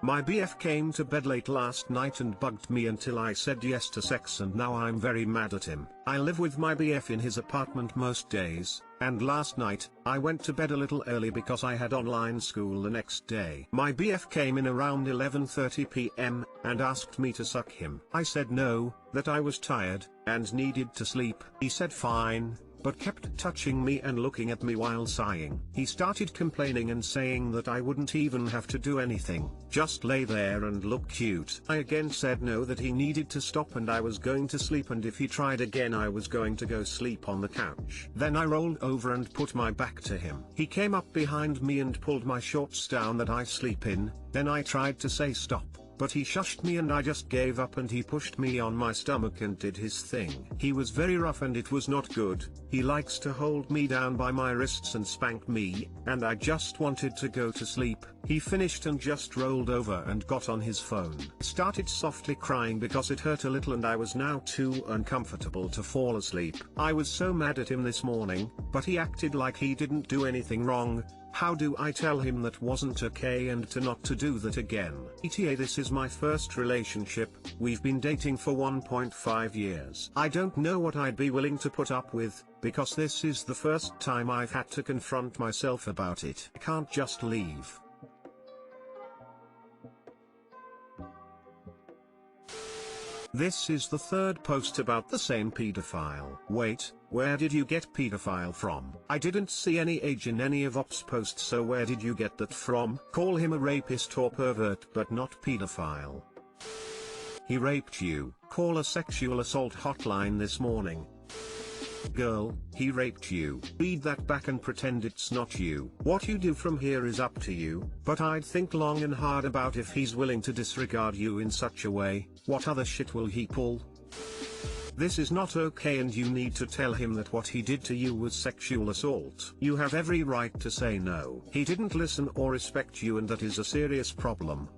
My BF came to bed late last night and bugged me until I said yes to sex, and now I'm very mad at him. I live with my BF in his apartment most days, and last night, I went to bed a little early because I had online school the next day. My BF came in around 11:30 p.m. and asked me to suck him. I said no, that I was tired, and needed to sleep. He said fine, but kept touching me and looking at me while sighing. He started complaining and saying that I wouldn't even have to do anything, just lay there and look cute. I again said no, that he needed to stop and I was going to sleep, and if he tried again I was going to go sleep on the couch. Then I rolled over and put my back to him. He came up behind me and pulled my shorts down that I sleep in, then I tried to say stop, but he shushed me and I just gave up, and he pushed me on my stomach and did his thing. He was very rough and it was not good. He likes to hold me down by my wrists and spank me, and I just wanted to go to sleep. He finished and just rolled over and got on his phone. Started softly crying because it hurt a little and I was now too uncomfortable to fall asleep. I was so mad at him this morning, but he acted like he didn't do anything wrong. How do I tell him that wasn't okay and to not to do that again? ETA, this is my first relationship, we've been dating for 1.5 years. I don't know what I'd be willing to put up with, because this is the first time I've had to confront myself about it. I can't just leave. This is the third post about the same pedophile. Wait, where did you get pedophile from? I didn't see any age in any of Op's posts, so where did you get that from? Call him a rapist or pervert, but not pedophile. He raped you. Call a sexual assault hotline this morning. Girl, he raped you. Read that back and pretend it's not you. What you do from here is up to you, but I'd think long and hard about if he's willing to disregard you in such a way. What other shit will he pull? This is not okay, and you need to tell him that what he did to you was sexual assault. You have every right to say no. He didn't listen or respect you, and that is a serious problem.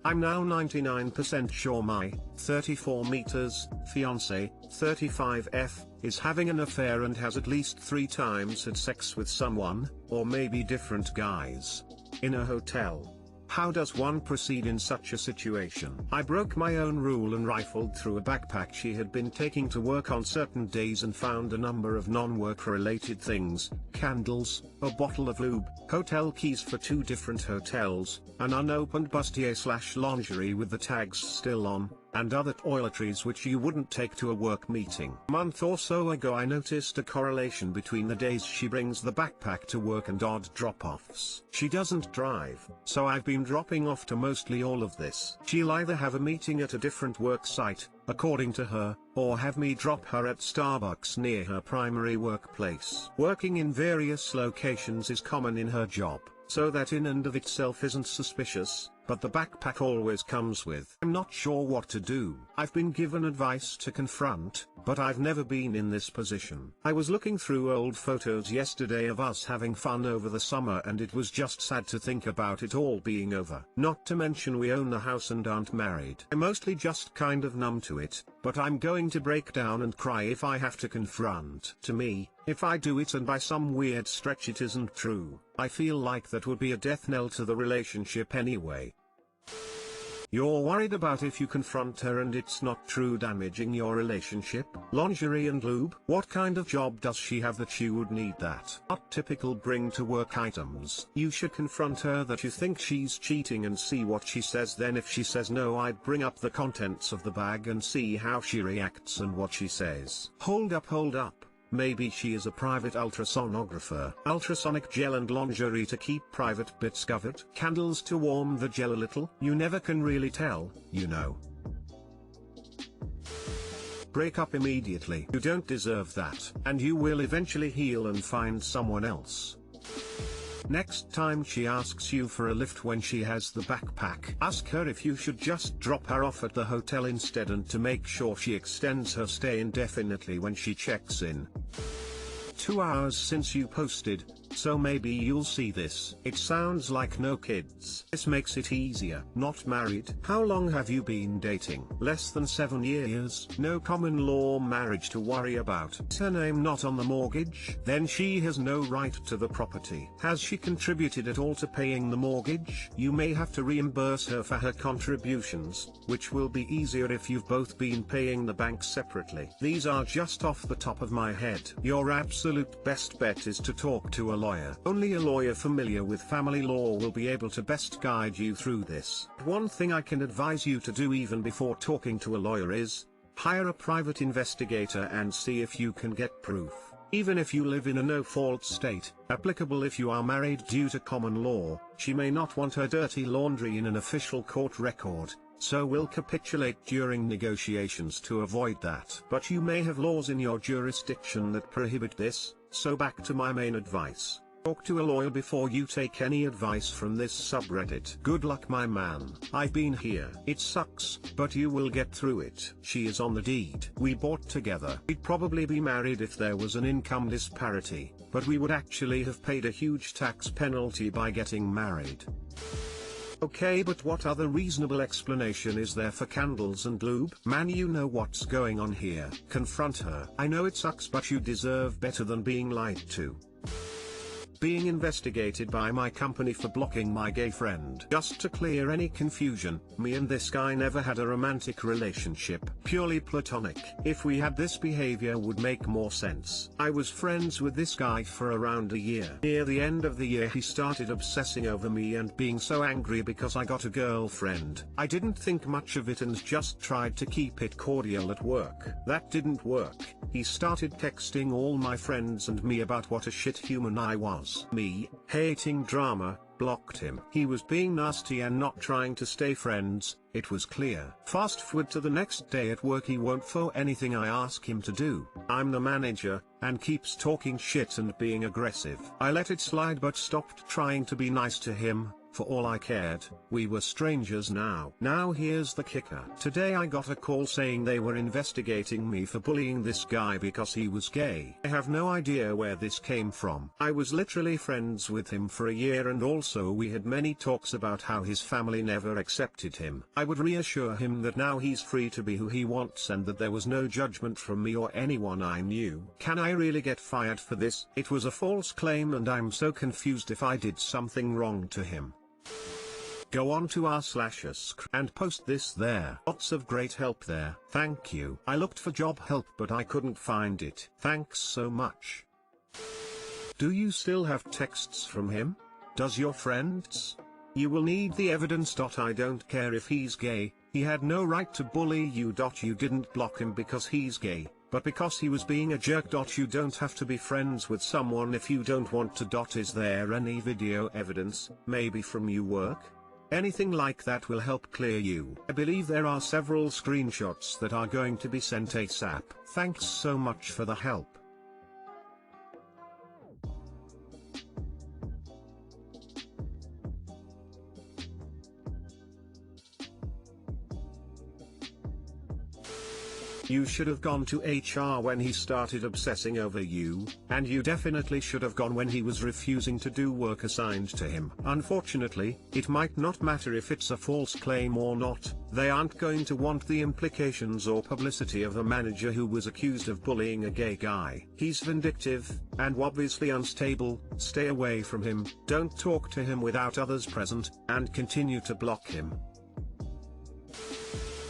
I'm now 99% sure my 34 meters fiancé, 35F, is having an affair and has at least 3 times had sex with someone, or maybe different guys, in a hotel. How does one proceed in such a situation? I broke my own rule and rifled through a backpack she had been taking to work on certain days and found a number of non-work related things: candles, a bottle of lube, hotel keys for 2 different hotels, an unopened bustier/lingerie with the tags still on, and other toiletries which you wouldn't take to a work meeting. A month or so ago I noticed a correlation between the days she brings the backpack to work and odd drop-offs. She doesn't drive, so I've been dropping off to mostly all of this. She'll either have a meeting at a different work site, according to her, or have me drop her at Starbucks near her primary workplace. Working in various locations is common in her job, so that in and of itself isn't suspicious, but the backpack always comes with. I'm not sure what to do. I've been given advice to confront, but I've never been in this position. I was looking through old photos yesterday of us having fun over the summer, and it was just sad to think about it all being over. Not to mention we own the house and aren't married. I'm mostly just kind of numb to it, but I'm going to break down and cry if I have to confront. To me, if I do it and by some weird stretch it isn't true, I feel like that would be a death knell to the relationship anyway. You're worried about if you confront her and it's not true damaging your relationship? Lingerie and lube? What kind of job does she have that you would need that? Not typical bring to work items. You should confront her that you think she's cheating and see what she says. Then if she says no, I'd bring up the contents of the bag and see how she reacts and what she says. Hold up. Maybe she is a private ultrasonographer. Ultrasonic gel and lingerie to keep private bits covered. Candles to warm the gel a little. You never can really tell, you know. Break up immediately. You don't deserve that. And you will eventually heal and find someone else. Next time she asks you for a lift when she has the backpack, ask her if you should just drop her off at the hotel instead, and to make sure she extends her stay indefinitely when she checks in. 2 hours since you posted, so maybe you'll see this. It sounds like no kids. This makes it easier. Not married. How long have you been dating? Less than 7 years. No common law marriage to worry about. Is her name not on the mortgage? Then she has no right to the property. Has she contributed at all to paying the mortgage? You may have to reimburse her for her contributions, which will be easier if you've both been paying the bank separately. These are just off the top of my head. Your absolute best bet is to talk to a lawyer. Only a lawyer familiar with family law will be able to best guide you through this. One thing I can advise you to do even before talking to a lawyer is hire a private investigator and see if you can get proof. Even if you live in a no-fault state, applicable if you are married due to common law, she may not want her dirty laundry in an official court record, so will capitulate during negotiations to avoid that. But you may have laws in your jurisdiction that prohibit this, so back to my main advice. Talk to a lawyer before you take any advice from this subreddit. Good luck, my man. I've been here. It sucks, but you will get through it. She is on the deed. We bought together. We'd probably be married if there was an income disparity, but we would actually have paid a huge tax penalty by getting married. Okay, but what other reasonable explanation is there for candles and lube? Man, you know what's going on here. Confront her. I know it sucks, but you deserve better than being lied to. Being investigated by my company for blocking my gay friend. Just to clear any confusion, me and this guy never had a romantic relationship, purely platonic. If we had, this behavior would make more sense. I was friends with this guy for around a year. Near the end of the year he started obsessing over me and being so angry because I got a girlfriend. I didn't think much of it and just tried to keep it cordial at work. That didn't work. He started texting all my friends and me about what a shit human I was. Me, hating drama, blocked him. He was being nasty and not trying to stay friends, it was clear. Fast forward to the next day at work, he won't follow anything I ask him to do. I'm the manager, and keeps talking shit and being aggressive. I let it slide but stopped trying to be nice to him. For all I cared, we were strangers now. Now here's the kicker. Today I got a call saying they were investigating me for bullying this guy because he was gay. I have no idea where this came from. I was literally friends with him for a year, and also we had many talks about how his family never accepted him. I would reassure him that now he's free to be who he wants and that there was no judgment from me or anyone I knew. Can I really get fired for this? It was a false claim and I'm so confused if I did something wrong to him. Go on to r/Askreddit and post this there. Lots of great help there. Thank you. I looked for job help but I couldn't find it. Thanks so much. Do you still have texts from him? Does your friends? You will need the evidence. I don't care if he's gay, he had no right to bully you. You didn't block him because he's gay, but because he was being a jerk. You don't have to be friends with someone if you don't want to. Is there any video evidence, maybe from your work? Anything like that will help clear you. I believe there are several screenshots that are going to be sent ASAP. Thanks so much for the help. You should have gone to HR when he started obsessing over you, and you definitely should have gone when he was refusing to do work assigned to him. Unfortunately, it might not matter if it's a false claim or not. They aren't going to want the implications or publicity of a manager who was accused of bullying a gay guy. He's vindictive, and obviously unstable. Stay away from him, don't talk to him without others present, and continue to block him.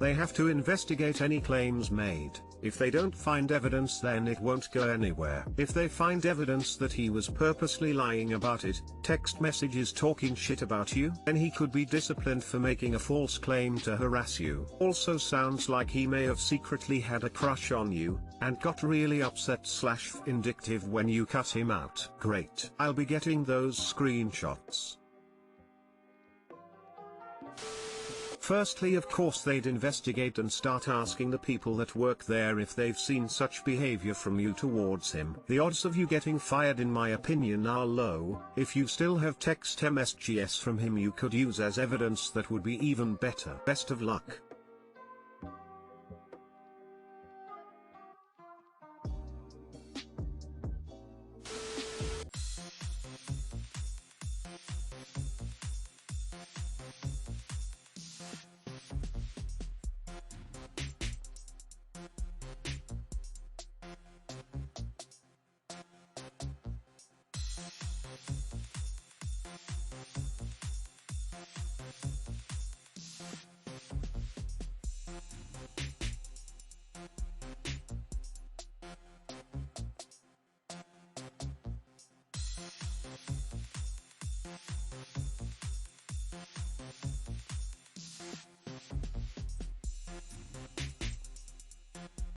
They have to investigate any claims made. If they don't find evidence, then it won't go anywhere. If they find evidence that he was purposely lying about it, text messages talking shit about you, then he could be disciplined for making a false claim to harass you. Also sounds like he may have secretly had a crush on you, and got really upset/vindictive when you cut him out. Great. I'll be getting those screenshots. Firstly, of course, they'd investigate and start asking the people that work there if they've seen such behavior from you towards him. The odds of you getting fired, in my opinion, are low. If you still have text messages from him you could use as evidence, that would be even better. Best of luck.